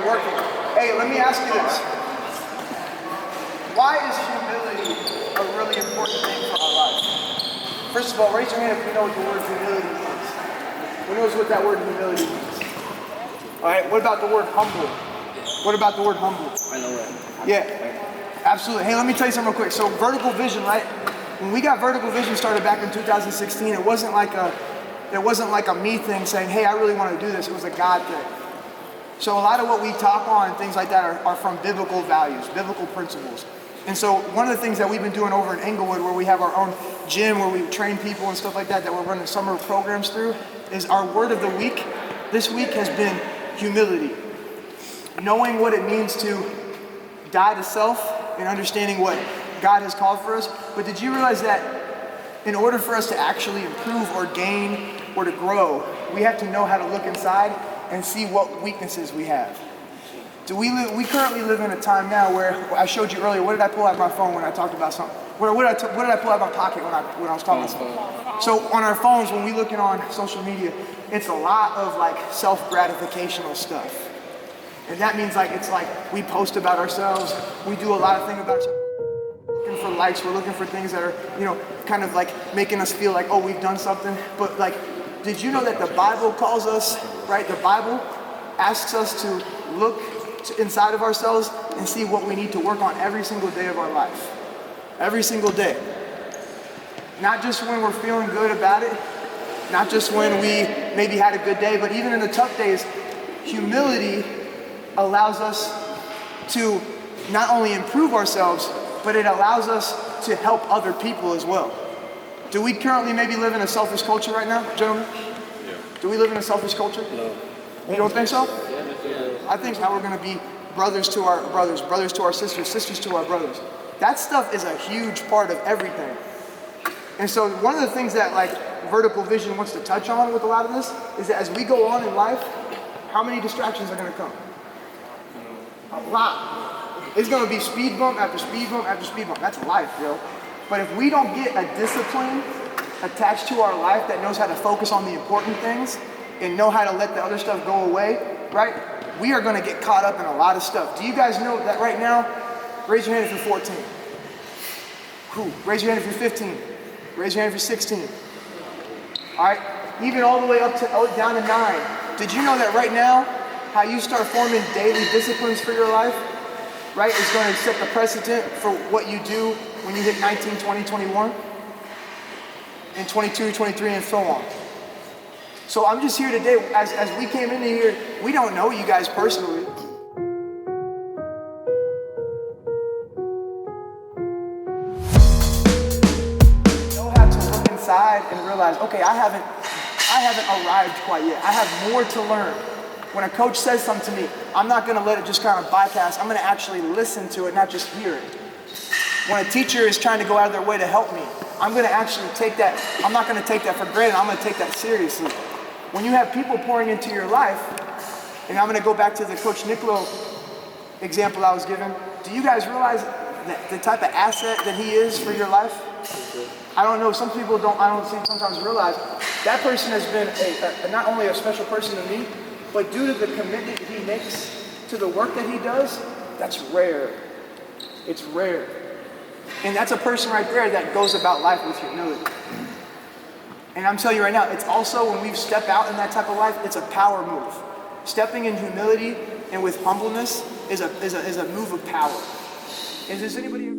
working. Hey, let me ask you this. Why is humility a really important thing for our life? First of all, raise your hand if you know what the word humility means. Who knows what that word humility means? All right, what about the word humble? What about the word humble? I know that. Yeah, absolutely. Hey, let me tell you something real quick. So vertical vision, right? When we got vertical vision started back in 2016, it wasn't like a me thing saying, hey, I really want to do this. It was a God thing. So a lot of what we talk on and things like that are from biblical values, biblical principles. And so one of the things that we've been doing over in Englewood, where we have our own gym where we train people and stuff like that we're running summer programs through, is our word of the week this week has been humility. Knowing what it means to die to self and understanding what God has called for us. But did you realize that in order for us to actually improve or gain or to grow, we have to know how to look inside and see what weaknesses we have? We currently live in a time now where I showed you earlier. What did I pull out my phone when I talked about something? What did I pull out my pocket when I was talking about something? So on our phones, when we looking on social media, it's a lot of like self-gratificational stuff. And that means it's like we post about ourselves. We do a lot of things about ourselves. We're looking for likes. We're looking for things that are, kind of like making us feel like, oh, we've done something. But did you know that the Bible calls us, right? The Bible asks us to look inside of ourselves and see what we need to work on every single day of our life. Every single day. Not just when we're feeling good about it, not just when we maybe had a good day, but even in the tough days, humility allows us to not only improve ourselves, but it allows us to help other people as well. Do we currently maybe live in a selfish culture right now, gentlemen? Yeah. Do we live in a selfish culture? No. You don't think so? Yeah. I think how we're going to be brothers to our brothers, brothers to our sisters, sisters to our brothers. That stuff is a huge part of everything. And so one of the things that vertical vision wants to touch on with a lot of this is that as we go on in life, how many distractions are going to come? A lot. It's going to be speed bump after speed bump after speed bump. That's life, yo. But if we don't get a discipline attached to our life that knows how to focus on the important things and know how to let the other stuff go away, right? We are going to get caught up in a lot of stuff. Do you guys know that right now? Raise your hand if you're 14. Who? Raise your hand if you're 15. Raise your hand if you're 16. All right? Even all the way up to down to 9. Did you know that right now, how you start forming daily disciplines for your life, right, is going to set the precedent for what you do when you hit 19, 20, 21, and 22, 23, and so on. So I'm just here today, as we came into here, we don't know you guys personally. You know how to look inside and realize, okay, I haven't arrived quite yet. I have more to learn. When a coach says something to me, I'm not going to let it just kind of bypass. I'm going to actually listen to it, not just hear it. When a teacher is trying to go out of their way to help me, I'm going to actually take that. I'm not going to take that for granted. I'm going to take that seriously. When you have people pouring into your life, and I'm going to go back to the Coach Nicolo example I was given, do you guys realize that the type of asset that he is for your life? I don't know, some people sometimes realize that person has been not only a special person to me, but due to the commitment he makes to the work that he does, that's rare. It's rare. And that's a person right there that goes about life with humility. And I'm telling you right now, it's also when we step out in that type of life, it's a power move. Stepping in humility and with humbleness is a move of power. Is anybody